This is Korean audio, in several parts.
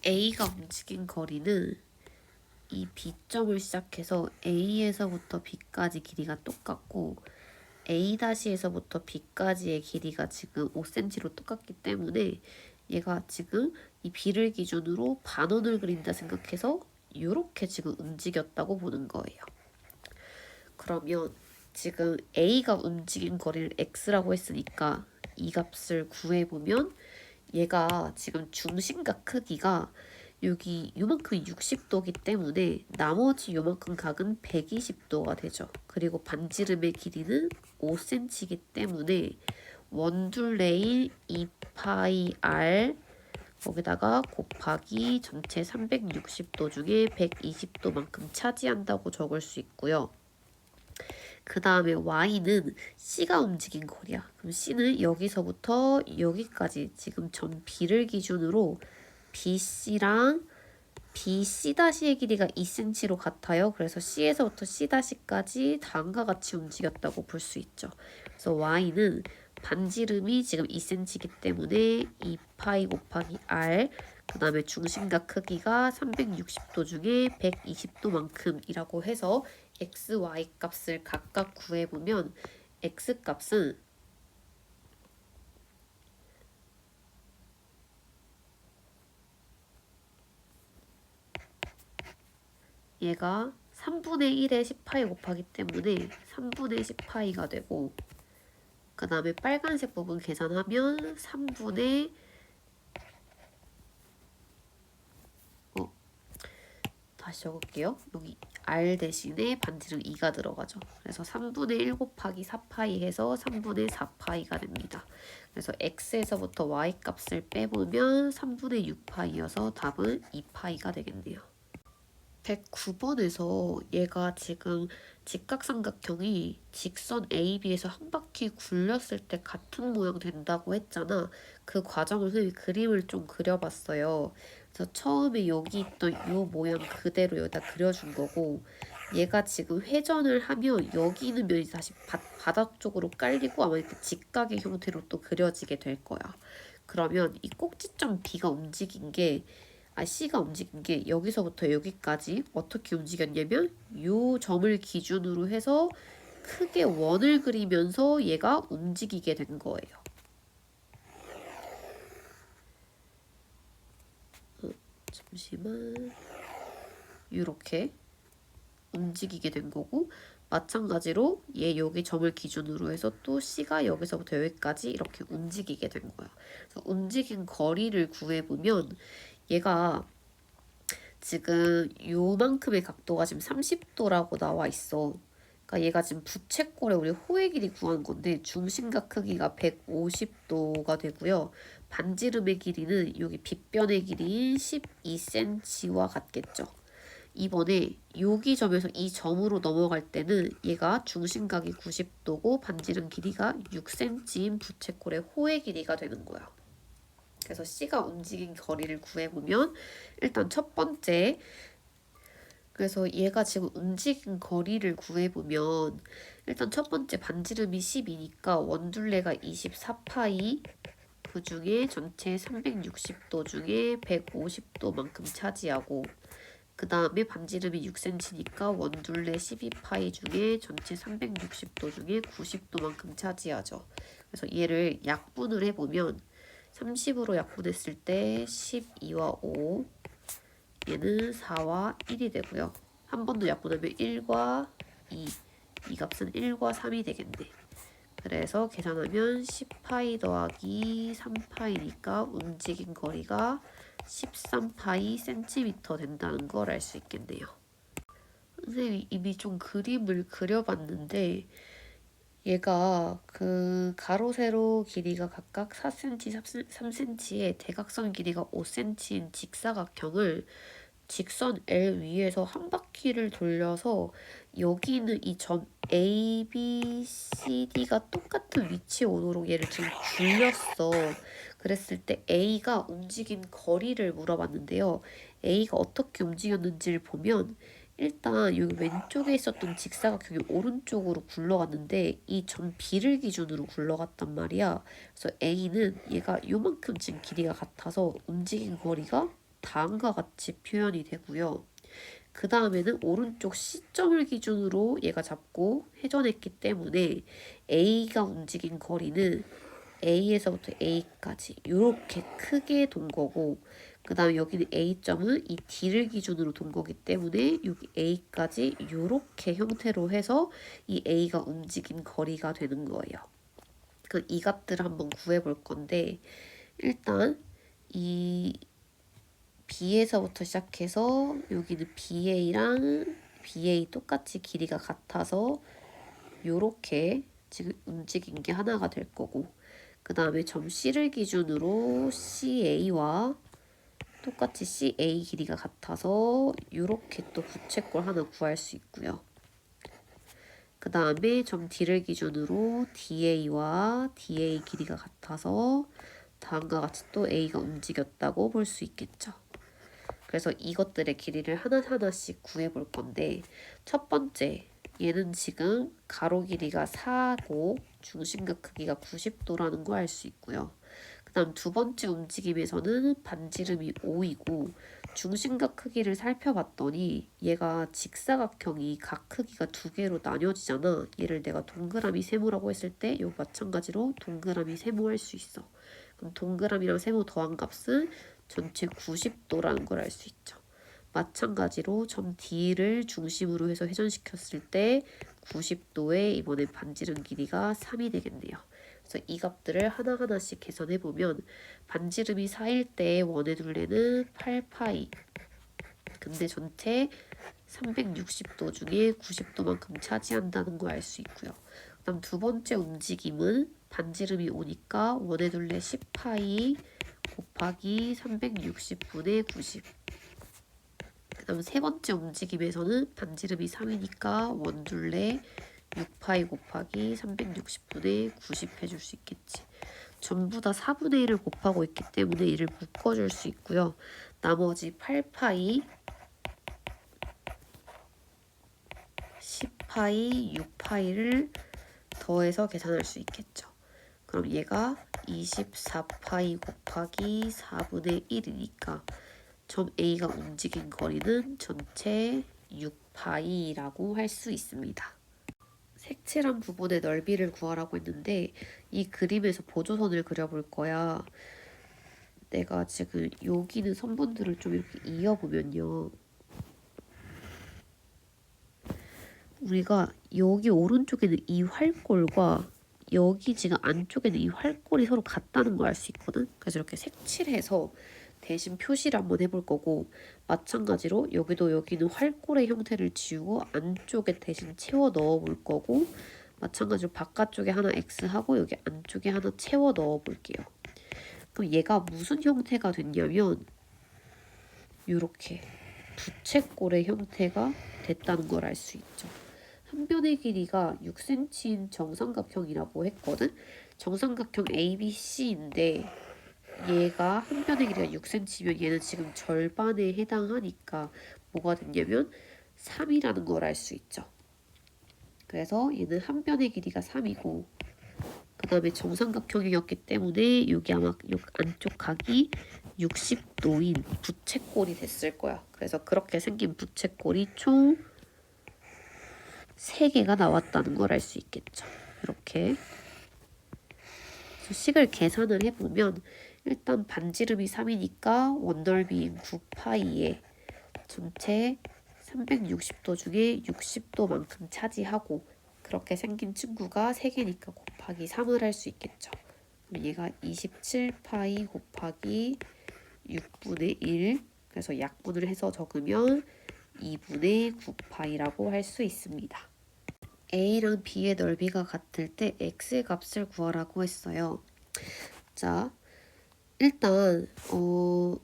A가 움직인 거리는 이 B점을 시작해서 A에서부터 B까지 길이가 똑같고 A-에서부터 B까지의 길이가 지금 5cm로 똑같기 때문에 얘가 지금 이 B를 기준으로 반원을 그린다 생각해서 이렇게 지금 움직였다고 보는 거예요. 그러면 지금 A가 움직인 거리를 X라고 했으니까 이 값을 구해보면 얘가 지금 중심각 크기가 여기 요만큼 60도기 때문에 나머지 요만큼 각은 120도가 되죠. 그리고 반지름의 길이는 5cm이기 때문에 원둘레인 2파이 r 거기다가 곱하기 전체 360도 중에 120도만큼 차지한다고 적을 수 있고요. 그 다음에 y는 c가 움직인 거리야. 그럼 c는 여기서부터 여기까지 지금 점 b를 기준으로 BC랑 BC-의 길이가 2cm로 같아요. 그래서 C에서부터 C-까지 다음과 같이 움직였다고 볼 수 있죠. 그래서 Y는 반지름이 지금 2cm이기 때문에 2파이 곱하기 R 그 다음에 중심각 크기가 360도 중에 120도만큼이라고 해서 X, Y 값을 각각 구해보면 X 값은 얘가 3분의 1에 10파이 곱하기 때문에 3분의 10파이가 되고 그 다음에 빨간색 부분 계산하면 3분의 다시 적을게요. 여기 R 대신에 반지름 2가 들어가죠. 그래서 3분의 1 곱하기 4파이 해서 3분의 4파이가 됩니다. 그래서 X에서부터 Y 값을 빼보면 3분의 6파이여서 답은 2파이가 되겠네요. 109번에서 얘가 지금 직각삼각형이 직선 AB에서 한 바퀴 굴렸을 때 같은 모양 된다고 했잖아. 그 과정을 그림을 좀 그려봤어요. 그래서 처음에 여기 있던 이 모양 그대로 여기다 그려준 거고 얘가 지금 회전을 하면 여기 있는 면이 다시 바닥 쪽으로 깔리고 아마 이렇게 직각의 형태로 또 그려지게 될 거야. 그러면 이 꼭지점 B가 움직인 게 C가 움직인 게 여기서부터 여기까지 어떻게 움직였냐면 요 점을 기준으로 해서 크게 원을 그리면서 얘가 움직이게 된 거예요. 잠시만. 이렇게 움직이게 된 거고 마찬가지로 얘 여기 점을 기준으로 해서 또 C가 여기서부터 여기까지 이렇게 움직이게 된 거야. 그래서 움직인 거리를 구해보면 얘가 지금 요만큼의 각도가 지금 30도라고 나와 있어. 그러니까 얘가 지금 부채꼴에 우리 호의 길이 구한 건데 중심각 크기가 150도가 되고요. 반지름의 길이는 여기 빗변의 길이인 12cm와 같겠죠. 이번에 여기 점에서 이 점으로 넘어갈 때는 얘가 중심각이 90도고 반지름 길이가 6cm인 부채꼴의 호의 길이가 되는 거야. 그래서 C가 움직인 거리를 구해보면 일단 첫 번째 그래서 얘가 지금 움직인 거리를 구해보면 일단 첫 번째 반지름이 10이니까 원둘레가 24파이 그 중에 전체 360도 중에 150도만큼 차지하고 그 다음에 반지름이 6cm니까 원둘레 12파이 중에 전체 360도 중에 90도만큼 차지하죠. 그래서 얘를 약분을 해보면 30으로 약분했을 때 12와 5 얘는 4와 1이 되고요. 한 번 더 약분하면 1과 2 이 값은 1과 3이 되겠네. 그래서 계산하면 10파이 더하기 3파이니까 움직인 거리가 13파이 cm 된다는 걸 알 수 있겠네요. 선생님이 이미 좀 그림을 그려봤는데 얘가 그 가로 세로 길이가 각각 4cm, 3cm에 대각선 길이가 5cm인 직사각형을 직선 L 위에서 한 바퀴를 돌려서 여기 있는 이 점 A, B, C, D가 똑같은 위치에 오도록 얘를 지금 굴렸어. 그랬을 때 A가 움직인 거리를 물어봤는데요. A가 어떻게 움직였는지를 보면 일단 여기 왼쪽에 있었던 직사각형이 오른쪽으로 굴러갔는데 이 점 B를 기준으로 굴러갔단 말이야. 그래서 A는 얘가 요만큼 지금 길이가 같아서 움직인 거리가 다음과 같이 표현이 되고요. 그 다음에는 오른쪽 C점을 기준으로 얘가 잡고 회전했기 때문에 A가 움직인 거리는 A에서부터 A까지 이렇게 크게 돈 거고, 그 다음에 여기는 A점은 이 D를 기준으로 돈 거기 때문에 여기 A까지 이렇게 형태로 해서 이 A가 움직인 거리가 되는 거예요. 그 이 값들을 한번 구해 볼 건데, 일단 이 B에서부터 시작해서 여기는 BA랑 BA 똑같이 길이가 같아서 요렇게 지금 움직인 게 하나가 될 거고, 그 다음에 점 C를 기준으로 CA와 똑같이 CA 길이가 같아서 요렇게 또 부채꼴 하나 구할 수 있고요. 그 다음에 점 D를 기준으로 DA와 DA 길이가 같아서 다음과 같이 또 A가 움직였다고 볼 수 있겠죠. 그래서 이것들의 길이를 하나하나씩 구해볼 건데, 첫 번째, 얘는 지금 가로 길이가 4고 중심각 크기가 90도라는 거 알 수 있고요. 그 다음 두 번째 움직임에서는 반지름이 5이고 중심각 크기를 살펴봤더니 얘가 직사각형이 각 크기가 두 개로 나뉘어지잖아. 얘를 내가 동그라미 세모라고 했을 때 요 마찬가지로 동그라미 세모할 수 있어. 그럼 동그라미랑 세모 더한 값은 전체 90도라는 걸 알 수 있죠. 마찬가지로 점 D를 중심으로 해서 회전시켰을 때 90도에 이번에 반지름 길이가 3이 되겠네요. 그래서 이 값들을 하나하나씩 계산해보면 반지름이 4일 때 원의 둘레는 8파이, 근데 전체 360도 중에 90도만큼 차지한다는 걸 알 수 있고요. 그 다음 두 번째 움직임은 반지름이 오니까 원의 둘레 10파이 곱하기 360분의 90. 그 다음 세 번째 움직임에서는 반지름이 3이니까 원둘레 6파이 곱하기 360분의 90 해줄 수 있겠지. 전부 다 4분의 1을 곱하고 있기 때문에 이를 묶어줄 수 있고요. 나머지 8파이, 10파이, 6파이를 더해서 계산할 수 있겠죠. 그럼 얘가 24파이 곱하기 4분의 1이니까 점 A가 움직인 거리는 전체 6파이라고 할 수 있습니다. 색칠한 부분의 넓이를 구하라고 했는데 이 그림에서 보조선을 그려볼 거야. 내가 지금 여기는 선분들을 좀 이렇게 이어보면요. 우리가 여기 오른쪽에는 이 활골과 여기 지금 안쪽에는 이 활골이 서로 같다는 걸 알 수 있거든. 그래서 이렇게 색칠해서 대신 표시를 한번 해볼 거고, 마찬가지로 여기는 활골의 형태를 지우고 안쪽에 대신 채워 넣어 볼 거고, 마찬가지로 바깥쪽에 하나 X하고 여기 안쪽에 하나 채워 넣어 볼게요. 그럼 얘가 무슨 형태가 됐냐면 이렇게 부채꼴의 형태가 됐다는 걸 알 수 있죠. 한 변의 길이가 6cm인 정삼각형이라고 했거든. 정삼각형 ABC인데 얘가 한 변의 길이가 6cm면 얘는 지금 절반에 해당하니까 뭐가 됐냐면 3이라는 걸 알 수 있죠. 그래서 얘는 한 변의 길이가 3이고, 그 다음에 정삼각형이었기 때문에 여기 아마 요 안쪽 각이 60도인 부채꼴이 됐을 거야. 그래서 그렇게 생긴 부채꼴이 총 3개가 나왔다는 걸 알 수 있겠죠. 이렇게 식을 계산을 해보면 일단 반지름이 3이니까 원넓이인 9파이에 전체 360도 중에 60도만큼 차지하고, 그렇게 생긴 친구가 3개니까 곱하기 3을 할 수 있겠죠. 그럼 얘가 27파이 곱하기 6분의 1, 그래서 약분을 해서 적으면 2분의 9파이라고 할 수 있습니다. A랑 B의 넓이가 같을 때 X의 값을 구하라고 했어요. 자, 일단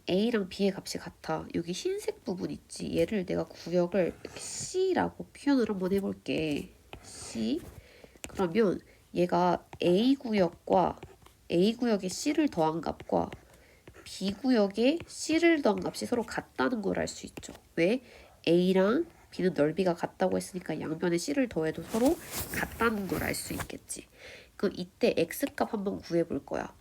A랑 B의 값이 같아. 여기 흰색 부분 있지. 얘를 내가 구역을 C라고 표현을 한번 해볼게. C. 그러면 얘가 A구역과 A구역에 C를 더한 값과 B구역에 C를 더한 값이 서로 같다는 걸 알 수 있죠. 왜? A랑 B는 넓이가 같다고 했으니까 양변에 C를 더해도 서로 같다는 걸 알 수 있겠지. 그럼 이때 X값 한번 구해볼 거야.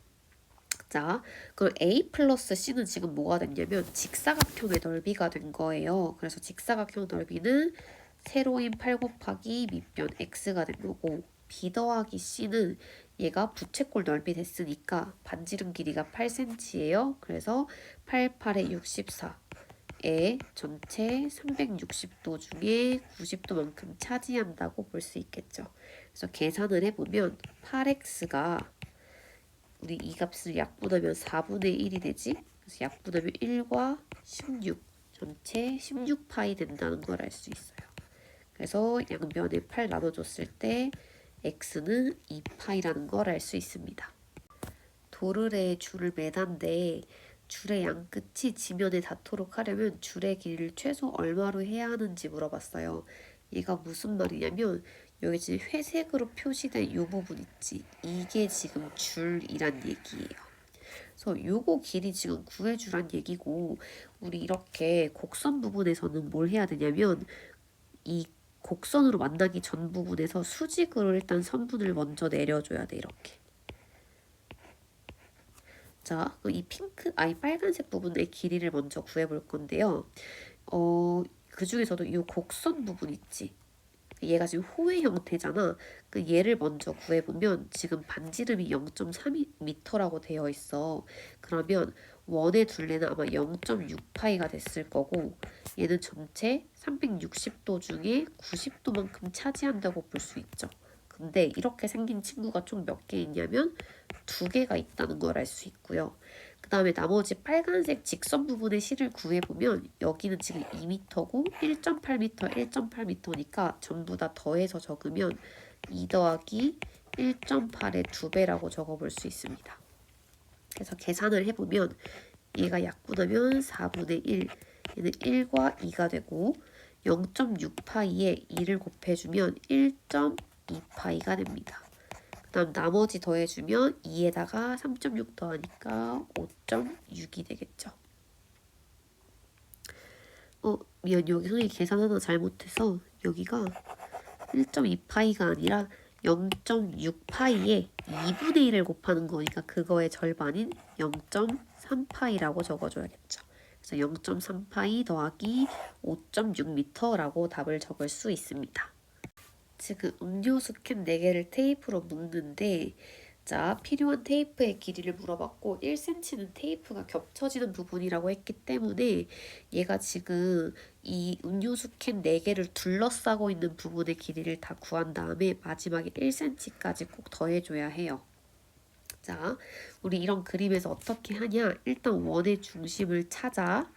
자, 그럼 A 플러스 C는 지금 뭐가 됐냐면 직사각형의 넓이가 된 거예요. 그래서 직사각형 넓이는 세로인 8 곱하기 밑변 x가 된 거고, B 더하기 C는 얘가 부채꼴 넓이 됐으니까 반지름 길이가 8cm예요. 그래서 8, 8에 64에 전체 360도 중에 90도만큼 차지한다고 볼 수 있겠죠. 그래서 계산을 해보면 8x가 우리 이 값을 약분하면 4분의 1이 되지? 그래서 약분하면 1과 16, 전체 16파이 된다는 걸 알 수 있어요. 그래서 양변에 8 나눠줬을 때 x는 2파이라는 걸 알 수 있습니다. 도르래에 줄을 매단데 줄의 양 끝이 지면에 닿도록 하려면 줄의 길이를 최소 얼마로 해야 하는지 물어봤어요. 얘가 무슨 말이냐면 여기 지금 회색으로 표시된 이 부분 있지? 이게 지금 줄이란 얘기예요. 그래서 요거 길이 지금 구해주란 얘기고, 우리 이렇게 곡선 부분에서는 뭘 해야 되냐면 이 곡선으로 만나기 전 부분에서 수직으로 일단 선분을 먼저 내려줘야 돼. 이렇게. 자, 그럼 이 빨간색 부분의 길이를 먼저 구해볼 건데요. 그 중에서도 이 곡선 부분 있지? 얘가 지금 호의 형태잖아. 그 얘를 먼저 구해보면 지금 반지름이 0.3m라고 되어 있어. 그러면 원의 둘레는 아마 0.6파이가 됐을 거고, 얘는 전체 360도 중에 90도만큼 차지한다고 볼 수 있죠. 근데 이렇게 생긴 친구가 총 몇 개 있냐면 2개가 있다는 걸 알 수 있고요. 그 다음에 나머지 빨간색 직선 부분의 실을 구해보면 여기는 지금 2m고 1.8m, 1.8m니까 전부 다 더해서 적으면 2 더하기 1.8의 2배라고 적어볼 수 있습니다. 그래서 계산을 해보면 얘가 약분하면 4분의 1, 얘는 1과 2가 되고 0.6파이에 2를 곱해주면 1.2파이가 됩니다. 그 다음 나머지 더해주면 2에다가 3.6 더하니까 5.6이 되겠죠. 미안, 여기 선생님이 계산 하나 잘못해서 여기가 1.2파이가 아니라 0.6파이에 2분의 1을 곱하는 거니까 그거의 절반인 0.3파이라고 적어줘야겠죠. 그래서 0.3파이 더하기 5.6m라고 답을 적을 수 있습니다. 지금 음료수 캔 4개를 테이프로 묶는데, 자, 필요한 테이프의 길이를 물어봤고 1cm는 테이프가 겹쳐지는 부분이라고 했기 때문에 얘가 지금 이 음료수 캔 4개를 둘러싸고 있는 부분의 길이를 다 구한 다음에 마지막에 1cm까지 꼭 더해줘야 해요. 자, 우리 이런 그림에서 어떻게 하냐? 일단 원의 중심을 찾아.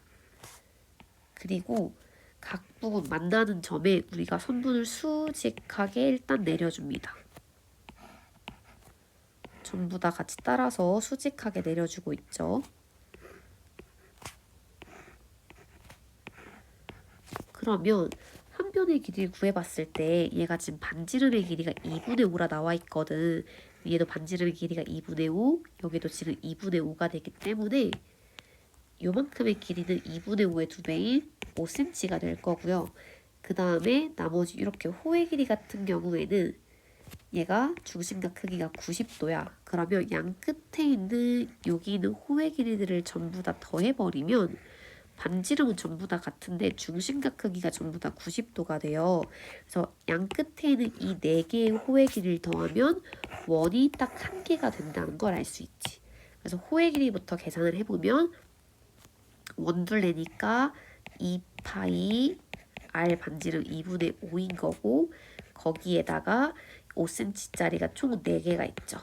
그리고 각 부분 만나는 점에 우리가 선분을 수직하게 일단 내려줍니다. 전부 다 같이 따라서 수직하게 내려주고 있죠. 그러면 한 변의 길이를 구해봤을 때 얘가 지금 반지름의 길이가 2분의 5라 나와 있거든. 얘도 반지름의 길이가 2분의 5, 여기도 지금 2분의 5가 되기 때문에 요만큼의 길이는 2분의 5의 2배인 5cm가 될 거고요. 그 다음에 나머지 이렇게 호의 길이 같은 경우에는 얘가 중심각 크기가 90도야. 그러면 양 끝에 있는 여기 있는 호의 길이들을 전부 다 더해버리면 반지름은 전부 다 같은데 중심각 크기가 전부 다 90도가 돼요. 그래서 양 끝에 있는 이 4개의 호의 길이를 더하면 원이 딱 1개가 된다는 걸 알 수 있지. 그래서 호의 길이부터 계산을 해보면 원둘레니까 2파이 R 반지름 2분의 5인 거고, 거기에다가 5cm짜리가 총 4개가 있죠.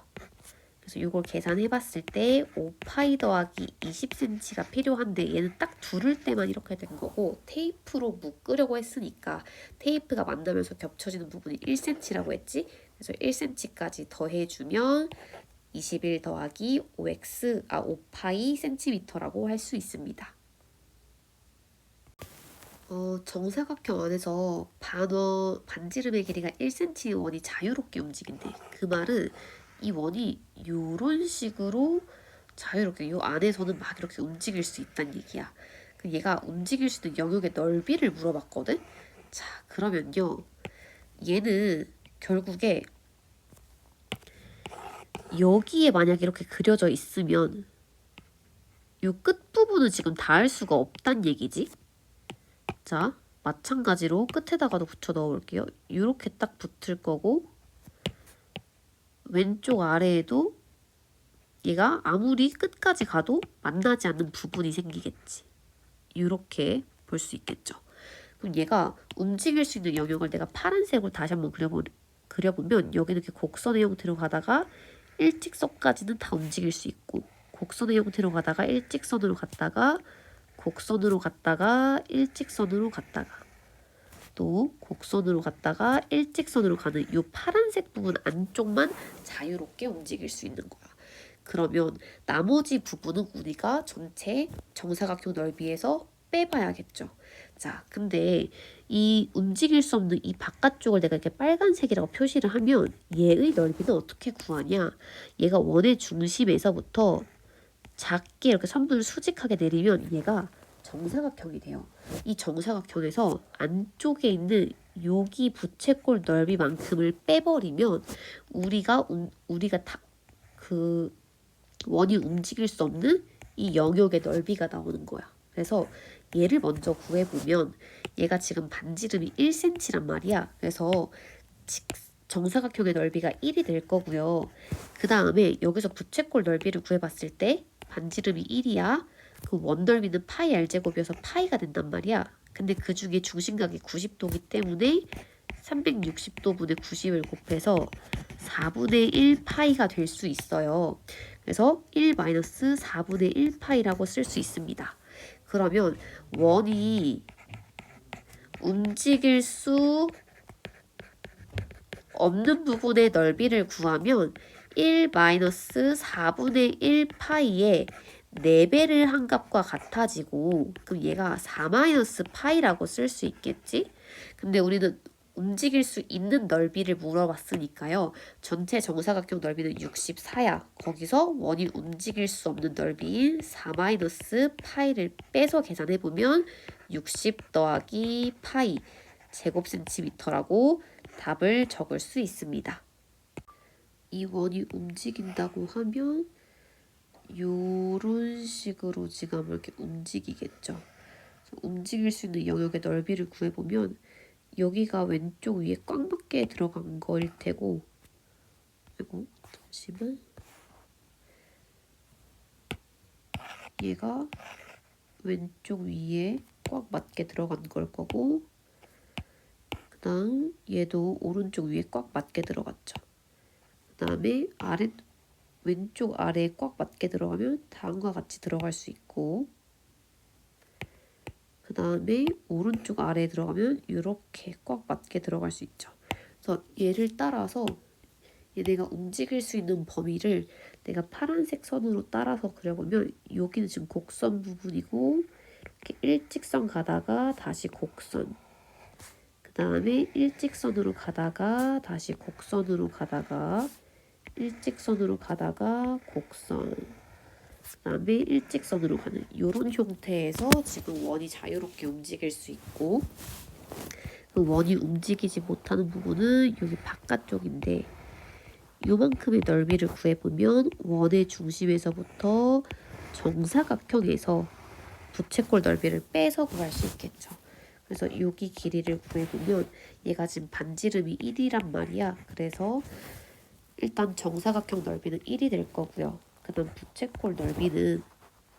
그래서 이걸 계산해 봤을 때 5파이 더하기 20cm가 필요한데 얘는 딱 두를 때만 이렇게 된 거고, 테이프로 묶으려고 했으니까 테이프가 만나면서 겹쳐지는 부분이 1cm라고 했지. 그래서 1cm까지 더해주면 21 더하기 5파이 cm라고 할 수 있습니다. 정사각형 안에서 반지름의 길이가 1cm 원이 자유롭게 움직인대. 그 말은 이 원이 이런 식으로 자유롭게 요 안에서는 막 이렇게 움직일 수 있다는 얘기야. 얘가 움직일 수 있는 영역의 넓이를 물어봤거든. 자, 그러면요, 얘는 결국에 여기에 만약 이렇게 그려져 있으면 요 끝부분은 지금 닿을 수가 없단 얘기지. 자, 마찬가지로 끝에다가도 붙여 넣어볼게요. 이렇게 딱 붙을 거고 왼쪽 아래에도 얘가 아무리 끝까지 가도 만나지 않는 부분이 생기겠지. 이렇게 볼 수 있겠죠. 그럼 얘가 움직일 수 있는 영역을 내가 파란색으로 다시 한번 그려보면 여기는 이렇게 곡선의 형태로 가다가 일직선까지는 다 움직일 수 있고 곡선의 형태로 가다가 일직선으로 갔다가 곡선으로 갔다가 일직선으로 갔다가 또 곡선으로 갔다가 일직선으로 가는 이 파란색 부분 안쪽만 자유롭게 움직일 수 있는 거야. 그러면 나머지 부분은 우리가 전체 정사각형 넓이에서 빼봐야겠죠. 자, 근데 이 움직일 수 없는 이 바깥쪽을 내가 이렇게 빨간색이라고 표시를 하면 얘의 넓이는 어떻게 구하냐? 얘가 원의 중심에서부터 작게 이렇게 선분을 수직하게 내리면 얘가 정사각형이 돼요. 이 정사각형에서 안쪽에 있는 여기 부채꼴 넓이만큼을 빼버리면 우리가 그 원이 움직일 수 없는 이 영역의 넓이가 나오는 거야. 그래서 얘를 먼저 구해보면 얘가 지금 반지름이 1cm란 말이야. 그래서 정사각형의 넓이가 1이 될 거고요. 그 다음에 여기서 부채꼴 넓이를 구해봤을 때 반지름이 1이야. 그 원 넓이는 파이 r제곱이어서 파이가 된단 말이야. 근데 그 중에 중심각이 90도기 때문에 360도분의 90을 곱해서 4분의 1 파이가 될 수 있어요. 그래서 1-4분의 1 파이라고 쓸 수 있습니다. 그러면 원이 움직일 수 없는 부분의 넓이를 구하면 1-4분의 1 파이에 4배를 한 값과 같아지고 그럼 얘가 4-파이라고 쓸 수 있겠지? 근데 우리는 움직일 수 있는 넓이를 물어봤으니까요. 전체 정사각형 넓이는 64야. 거기서 원이 움직일 수 없는 넓이인 4-파이를 빼서 계산해보면 60 더하기 파이 제곱센티미터라고 답을 적을 수 있습니다. 이 원이 움직인다고 하면 요런 식으로 지금 이렇게 움직이겠죠. 움직일 수 있는 영역의 넓이를 구해보면 여기가 왼쪽 위에 꽉 맞게 들어간 거일 테고 그리고 잠시만 얘가 왼쪽 위에 꽉 맞게 들어간 걸 거고 그 다음 얘도 오른쪽 위에 꽉 맞게 들어갔죠. 그 다음에 왼쪽 아래에 꽉 맞게 들어가면 다음과 같이 들어갈 수 있고 그 다음에 오른쪽 아래에 들어가면 이렇게 꽉 맞게 들어갈 수 있죠. 그래서 얘를 따라서 얘네가 움직일 수 있는 범위를 내가 파란색 선으로 따라서 그려보면 여기는 지금 곡선 부분이고 이렇게 일직선 가다가 다시 곡선 그 다음에 일직선으로 가다가 다시 곡선으로 가다가 일직선으로 가다가 곡선 그 다음에 일직선으로 가는 이런 형태에서 지금 원이 자유롭게 움직일 수 있고 그 원이 움직이지 못하는 부분은 여기 바깥쪽인데 요만큼의 넓이를 구해보면 원의 중심에서부터 정사각형에서 부채꼴 넓이를 빼서 구할 수 있겠죠. 그래서 여기 길이를 구해보면 얘가 지금 반지름이 1이란 말이야. 그래서 일단 정사각형 넓이는 1이 될 거고요. 그 다음 부채꼴 넓이는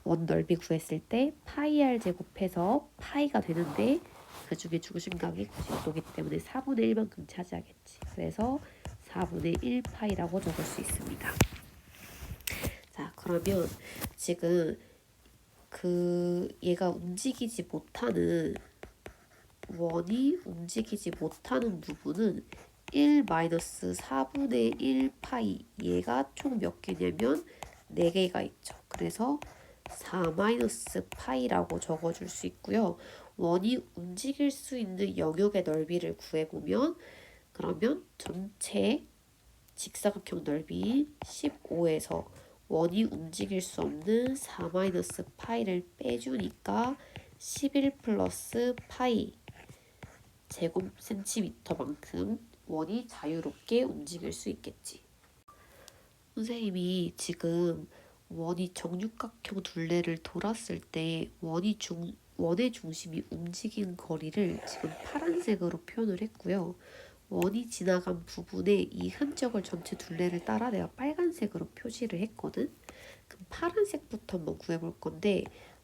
원 넓이 구했을 때 파이 r 제곱해서 파이가 되는데 그 중에 중심각이 90도기 때문에 4분의 1만큼 차지하겠지. 그래서 4분의 1 파이라고 적을 수 있습니다. 자, 그러면 지금 얘가 움직이지 못하는 원이 움직이지 못하는 부분은 1-4분의 1 파이 얘가 총 몇 개냐면 4개가 있죠. 그래서 4-파이라고 적어줄 수 있고요. 원이 움직일 수 있는 영역의 넓이를 구해보면 그러면 전체 직사각형 넓이 15에서 원이 움직일 수 없는 4-파이를 빼주니까 11 플러스 파이 제곱센티미터만큼 원이 자유롭게 움직일 수 있겠지. 선생님이 지금 원이 정육각형 둘레를 돌았을 때 원의 중심이 움직인 거리를 지금 파란색으로 표현을 했고요. 원이 지나간 부분에 이 흔적을 전체 둘레를 따라 내가 빨간색으로 표시를 했거든. 그럼 파란색부터 한번 구해볼 건데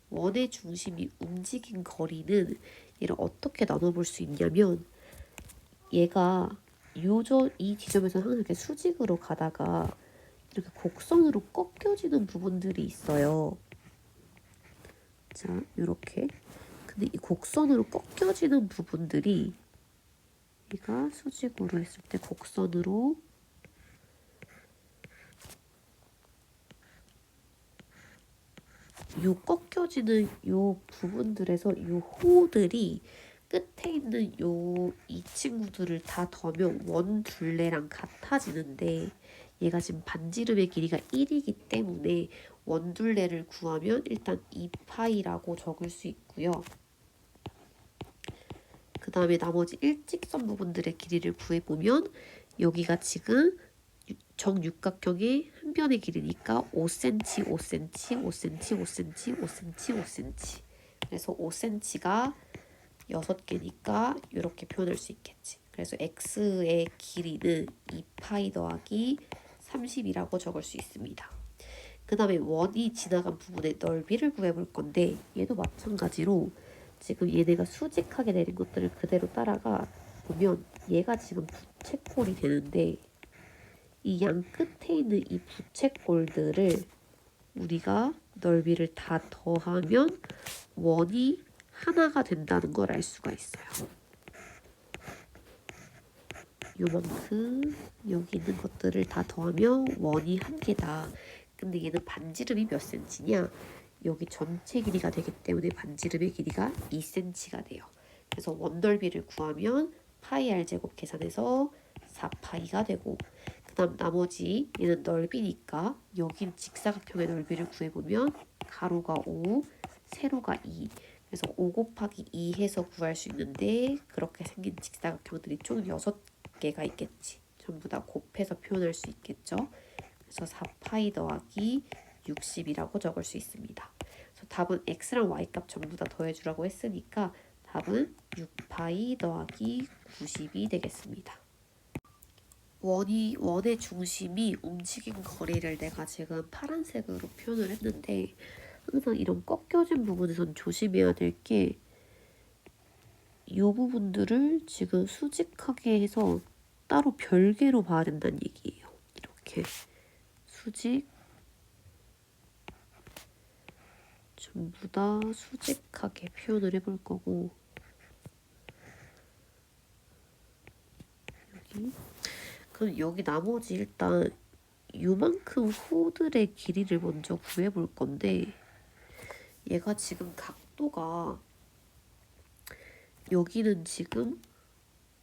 원의 중심이 움직인 거리는 얘를 어떻게 나눠볼 수 있냐면 얘가 이 지점에서 항상 이렇게 수직으로 가다가 이렇게 곡선으로 꺾여지는 부분들이 있어요. 자, 이렇게. 근데 이 곡선으로 꺾여지는 부분들이 얘가 수직으로 했을 때 곡선으로 요 꺾여지는 요 부분들에서 요 호들이 끝에 있는 이 친구들을 다 더하면 원 둘레랑 같아지는데 얘가 지금 반지름의 길이가 1이기 때문에 원 둘레를 구하면 일단 2파이라고 적을 수 있고요. 그 다음에 나머지 일직선 부분들의 길이를 구해보면 여기가 지금 정육각형의 한 변의 길이니까 5cm, 5cm, 5cm, 5cm, 5cm, 5cm. 그래서 5cm가 6개니까 이렇게 표현할 수 있겠지. 그래서 x의 길이는 2파이 더하기 30이라고 적을 수 있습니다. 그 다음에 원이 지나간 부분의 넓이를 구해볼 건데 얘도 마찬가지로 지금 얘네가 수직하게 내린 것들을 그대로 따라가 보면 얘가 지금 부채꼴이 되는데 이 양 끝에 있는 이 부채꼴들을 우리가 넓이를 다 더하면 원이 하나가 된다는 걸 알 수가 있어요. 요만큼 여기 있는 것들을 다 더하면 원이 한 개다. 근데 얘는 반지름이 몇 cm냐? 여기 전체 길이가 되기 때문에 반지름의 길이가 2cm가 돼요. 그래서 원 넓이를 구하면 파이 r 제곱 계산해서 4파이가 되고 그 다음 나머지 얘는 넓이니까 여긴 직사각형의 넓이를 구해보면 가로가 5, 세로가 2 그래서 5 곱하기 2 해서 구할 수 있는데 그렇게 생긴 직사각형들이 총 6개가 있겠지. 전부 다 곱해서 표현할 수 있겠죠. 그래서 4파이 더하기 60이라고 적을 수 있습니다. 그래서 답은 x랑 y값 전부 다 더해주라고 했으니까 답은 6파이 더하기 90이 되겠습니다. 원의 중심이 움직인 거리를 내가 지금 파란색으로 표현을 했는데 항상 이런 꺾여진 부분에선 조심해야 될 게 이 부분들을 지금 수직하게 해서 따로 별개로 봐야 된다는 얘기예요. 이렇게 수직 전부 다 수직하게 표현을 해볼 거고 여기 그럼 여기 나머지 일단 요만큼 호들의 길이를 먼저 구해볼 건데 얘가 지금 각도가 여기는 지금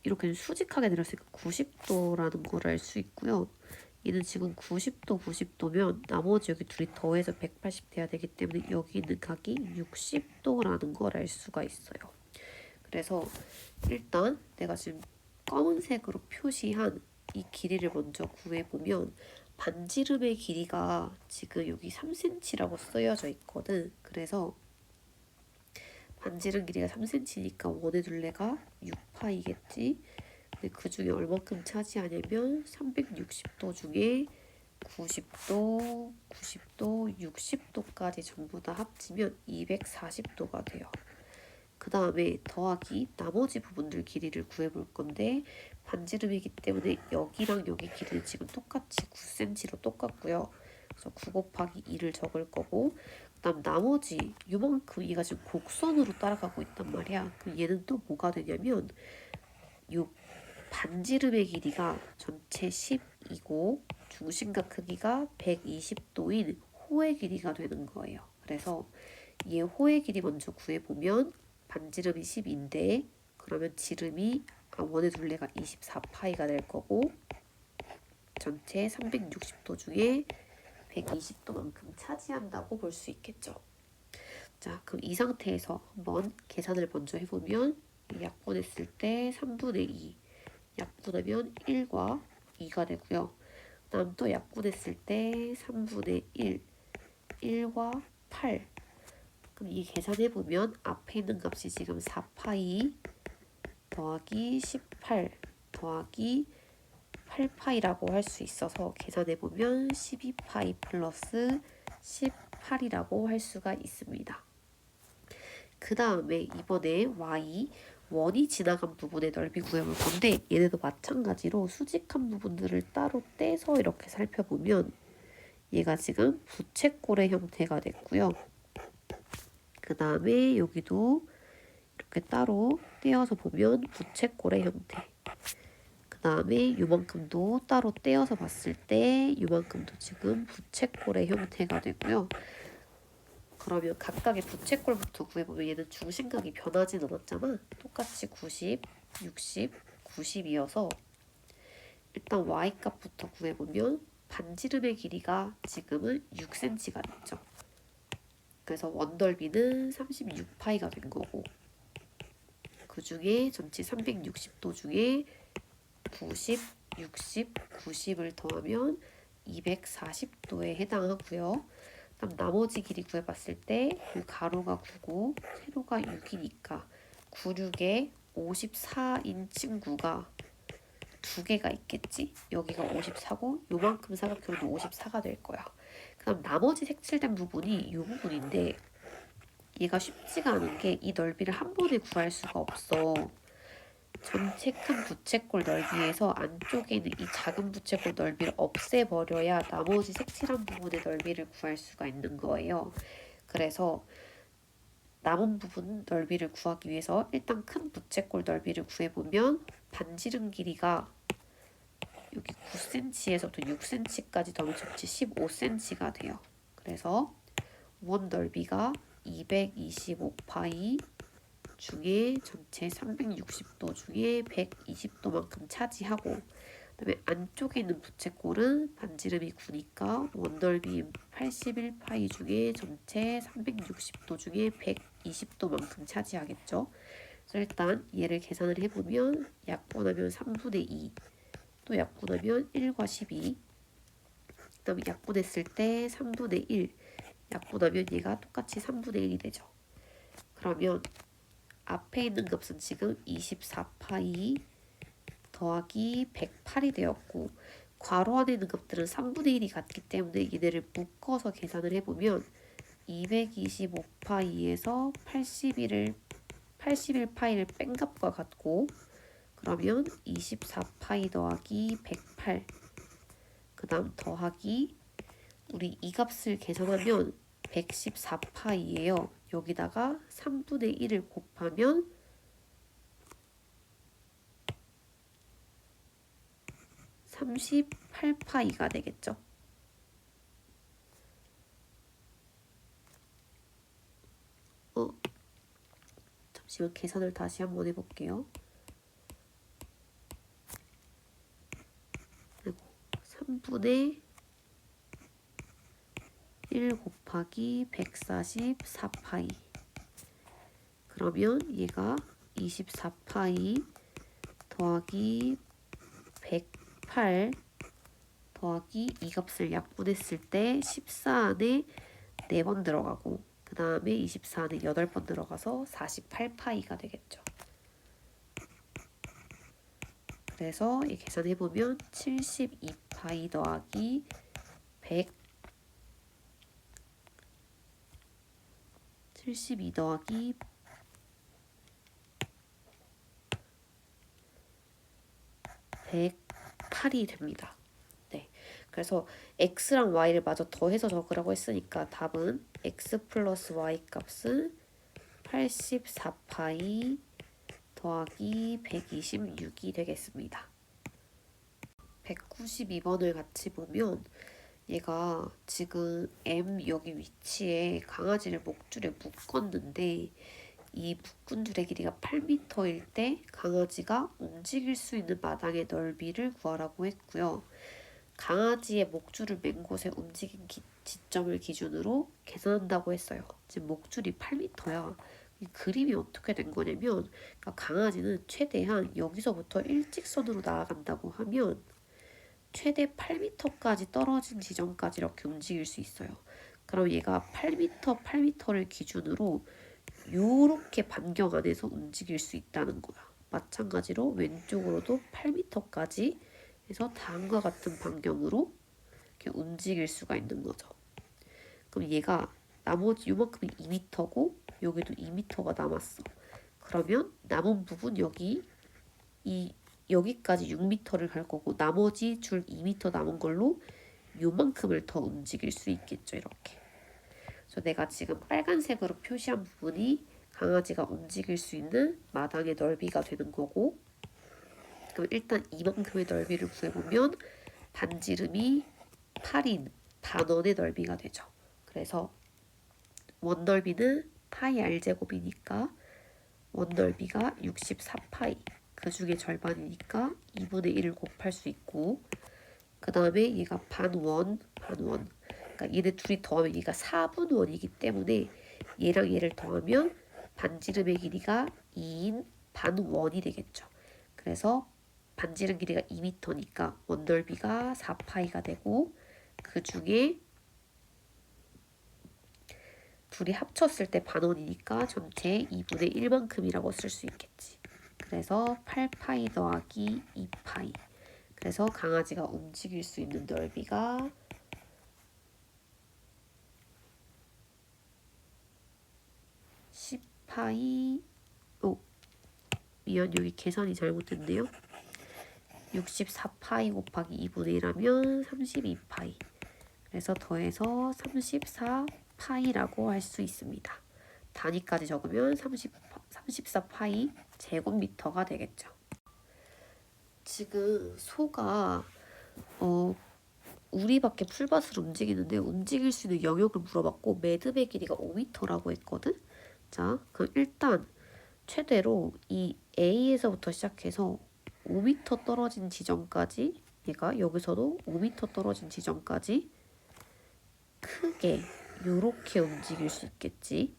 이렇게 수직하게 내렸으니까 90도라는 걸 알 수 있고요. 얘는 지금 90도, 90도면 나머지 여기 둘이 더해서 180 돼야 되기 때문에 여기 있는 각이 60도라는 걸 알 수가 있어요. 그래서 일단 내가 지금 검은색으로 표시한 이 길이를 먼저 구해보면 반지름의 길이가 지금 여기 3cm라고 쓰여져 있거든. 그래서 반지름 길이가 3cm니까 원의 둘레가 6파이겠지. 근데 그 중에 얼마큼 차지하냐면 360도 중에 90도, 90도, 60도까지 전부 다 합치면 240도가 돼요. 그 다음에 더하기 나머지 부분들 길이를 구해볼 건데 반지름이기 때문에 여기랑 여기 길이는 지금 똑같이 9cm로 똑같고요. 그래서 9 곱하기 2를 적을 거고 그다음 나머지 요만큼 얘가 지금 곡선으로 따라가고 있단 말이야. 그럼 얘는 또 뭐가 되냐면 요 반지름의 길이가 전체 10이고 중심각 크기가 120도인 호의 길이가 되는 거예요. 그래서 얘 호의 길이 먼저 구해보면 반지름이 10인데 그러면 원의 둘레가 24파이가 될 거고 전체 360도 중에 120도만큼 차지한다고 볼 수 있겠죠. 자, 그럼 이 상태에서 한번 계산을 먼저 해보면 약분했을 때 3분의 2 약분하면 1과 2가 되고요. 다음 또 약분했을 때 3분의 1 1과 8. 그럼 이 계산해보면 앞에 있는 값이 지금 4파이 더하기 18 더하기 8파이라고 할 수 있어서 계산해보면 12파이 플러스 18이라고 할 수가 있습니다. 그 다음에 이번에 y, 원이 지나간 부분의 넓이 구해볼 건데 얘네도 마찬가지로 수직한 부분들을 따로 떼서 이렇게 살펴보면 얘가 지금 부채꼴의 형태가 됐고요. 그 다음에 여기도 이렇게 따로 떼어서 보면 부채꼴의 형태. 그 다음에 요만큼도 따로 떼어서 봤을 때 요만큼도 지금 부채꼴의 형태가 되고요. 그러면 각각의 부채꼴부터 구해보면 얘는 중심각이 변하진 않았잖아. 똑같이 90, 60, 90이어서 일단 y값부터 구해보면 반지름의 길이가 지금은 6cm가 됐죠. 그래서 원넓이는 36파이가 된 거고 그 중에 전체 360도 중에 90, 60, 90을 더하면 240도에 해당하고요. 그럼 나머지 길이 구해봤을 때 이 가로가 9고 세로가 6이니까 96에 54인 친구가 두 개가 있겠지? 여기가 54고 요만큼 사각형도 54가 될 거야. 그럼 나머지 색칠된 부분이 이 부분인데 얘가 쉽지가 않은 게 이 넓이를 한 번에 구할 수가 없어. 전체 큰 부채꼴 넓이에서 안쪽에 있는 이 작은 부채꼴 넓이를 없애버려야 나머지 색칠한 부분의 넓이를 구할 수가 있는 거예요. 그래서 남은 부분 넓이를 구하기 위해서 일단 큰 부채꼴 넓이를 구해보면 반지름 길이가 여기 9cm에서부터 6cm까지 더하면 전체 15cm가 돼요. 그래서 원 넓이가 225파이 중에 전체 360도 중에 120도만큼 차지하고 그다음에 안쪽에 있는 부채꼴은 반지름이 9니까 원넓이 81파이 중에 전체 360도 중에 120도만큼 차지하겠죠. 그래서 일단 얘를 계산을 해보면 약분하면 3분의 2, 또 약분하면 1과 12, 그 다음에 약분했을 때 3분의 1, 약분하면 얘가 똑같이 3분의 1이 되죠. 그러면 앞에 있는 값은 지금 24파이 더하기 108이 되었고 괄호 안에 있는 값들은 3분의 1이 같기 때문에 얘네를 묶어서 계산을 해보면 225파이에서 81파이를 뺀 값과 같고 그러면 24파이 더하기 108 그 다음 더하기 우리 이 값을 계산하면 114파이예요. 여기다가 3분의 1을 곱하면 38파이가 되겠죠. 잠시만 계산을 다시 한번 해볼게요. 3분의 1 곱하기 144파이 그러면 얘가 24파이 더하기 108 더하기 이 값을 약분했을 때 14 안에 4번 들어가고 그 다음에 24 안에 8번 들어가서 48파이가 되겠죠. 그래서 이 계산해보면 72파이 더하기 72 더하기 108이 됩니다. 네, 그래서 x랑 y를 마저 더해서 적으라고 했으니까 답은 x 플러스 y 값은 84파이 더하기 126이 되겠습니다. 192번을 같이 보면 얘가 지금 M 여기 위치에 강아지를 목줄에 묶었는데 이 묶은 줄의 길이가 8m일 때 강아지가 움직일 수 있는 마당의 넓이를 구하라고 했고요. 강아지의 목줄을 맨 곳에 움직인 지점을 기준으로 계산한다고 했어요. 지금 목줄이 8m야. 이 그림이 어떻게 된 거냐면 그러니까 강아지는 최대한 여기서부터 일직선으로 나아간다고 하면 최대 8m까지 떨어진 지점까지 이렇게 움직일 수 있어요. 그럼 얘가 8m, 8m를 기준으로 요렇게 반경 안에서 움직일 수 있다는 거야. 마찬가지로 왼쪽으로도 8m까지 해서 다음과 같은 반경으로 이렇게 움직일 수가 있는 거죠. 그럼 얘가 나머지 요만큼이 2m고 여기도 2m가 남았어. 그러면 남은 부분 여기까지 6m를 갈 거고 나머지 줄 2m 남은 걸로 요만큼을 더 움직일 수 있겠죠. 이렇게. 그래서 내가 지금 빨간색으로 표시한 부분이 강아지가 움직일 수 있는 마당의 넓이가 되는 거고, 그럼 일단 이만큼의 넓이를 구해보면 반지름이 8인 반원의 넓이가 되죠. 그래서 원 넓이는 파이 r제곱이니까 원 넓이가 64파이, 그 중에 절반이니까 2분의 1을 곱할 수 있고, 그 다음에 얘가 반원, 그러니까 얘네 둘이 더하면 얘가 4분원이기 때문에 얘랑 얘를 더하면 반지름의 길이가 2인 반원이 되겠죠. 그래서 반지름 길이가 2m니까 원 넓이가 4파이가 되고, 그 중에 둘이 합쳤을 때 반원이니까 전체 2분의 1만큼이라고 쓸 수 있겠지. 그래서 8파이 더하기 2파이. 그래서 강아지가 움직일 수 있는 넓이가 10파이, 미안, 여기 계산이 잘못됐네요. 64파이 곱하기 2분의 1하면 32파이. 그래서 더해서 34파이라고 할 수 있습니다. 단위까지 적으면 34파이 제곱미터가 되겠죠. 지금 소가 우리밖에 풀밭을 움직이는데 움직일 수 있는 영역을 물어봤고 매듭의 길이가 5m라고 했거든. 자, 그럼 일단 최대로 이 A에서부터 시작해서 5m 떨어진 지점까지, 얘가 여기서도 5m 떨어진 지점까지 크게 요렇게 움직일 수 있겠지.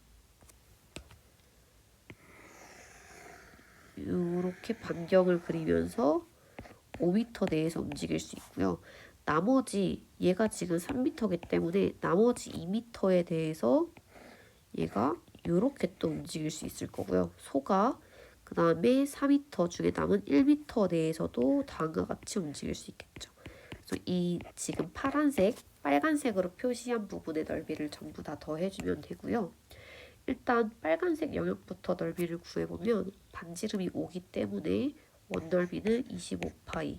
요렇게 반경을 그리면서 5m 내에서 움직일 수 있고요. 나머지 얘가 지금 3m이기 때문에 나머지 2m에 대해서 얘가 요렇게 또 움직일 수 있을 거고요. 소가 그 다음에 4m 중에 남은 1m 내에서도 다음과 같이 움직일 수 있겠죠. 그래서 이 지금 파란색, 빨간색으로 표시한 부분의 넓이를 전부 다 더해주면 되고요. 일단 빨간색 영역부터 넓이를 구해보면 반지름이 5기 때문에 원 넓이는 25파이,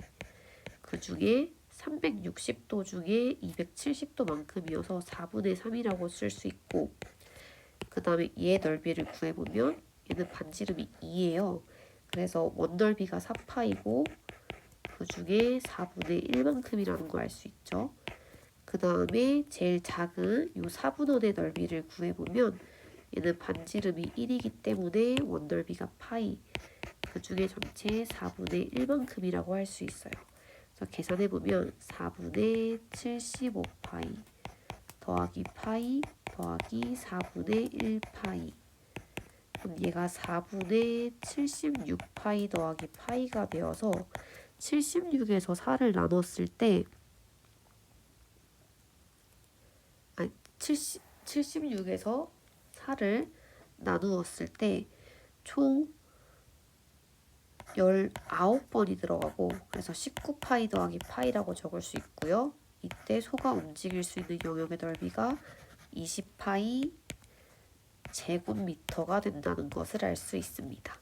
그 중에 360도 중에 270도만큼이어서 4분의 3이라고 쓸 수 있고, 그 다음에 얘 넓이를 구해보면 얘는 반지름이 2예요. 그래서 원 넓이가 4파이고 그 중에 4분의 1만큼이라는 걸 알 수 있죠. 그 다음에 제일 작은 요 4분원의 넓이를 구해보면 얘는 반지름이 1이기 때문에 원 넓이가 파이, 그 중에 전체 4분의 1만큼이라고 할 수 있어요. 그래서 계산해보면 4분의 75파이 더하기 파이 더하기 4분의 1파이, 그럼 얘가 4분의 76파이 더하기 파이가 되어서 76에서 4를 나눴을 때 76에서 4를 나누었을 때 총 19번이 들어가고, 그래서 19파이 더하기 파이라고 적을 수 있고요. 이때 소가 움직일 수 있는 영역의 넓이가 20파이 제곱미터가 된다는 것을 알 수 있습니다.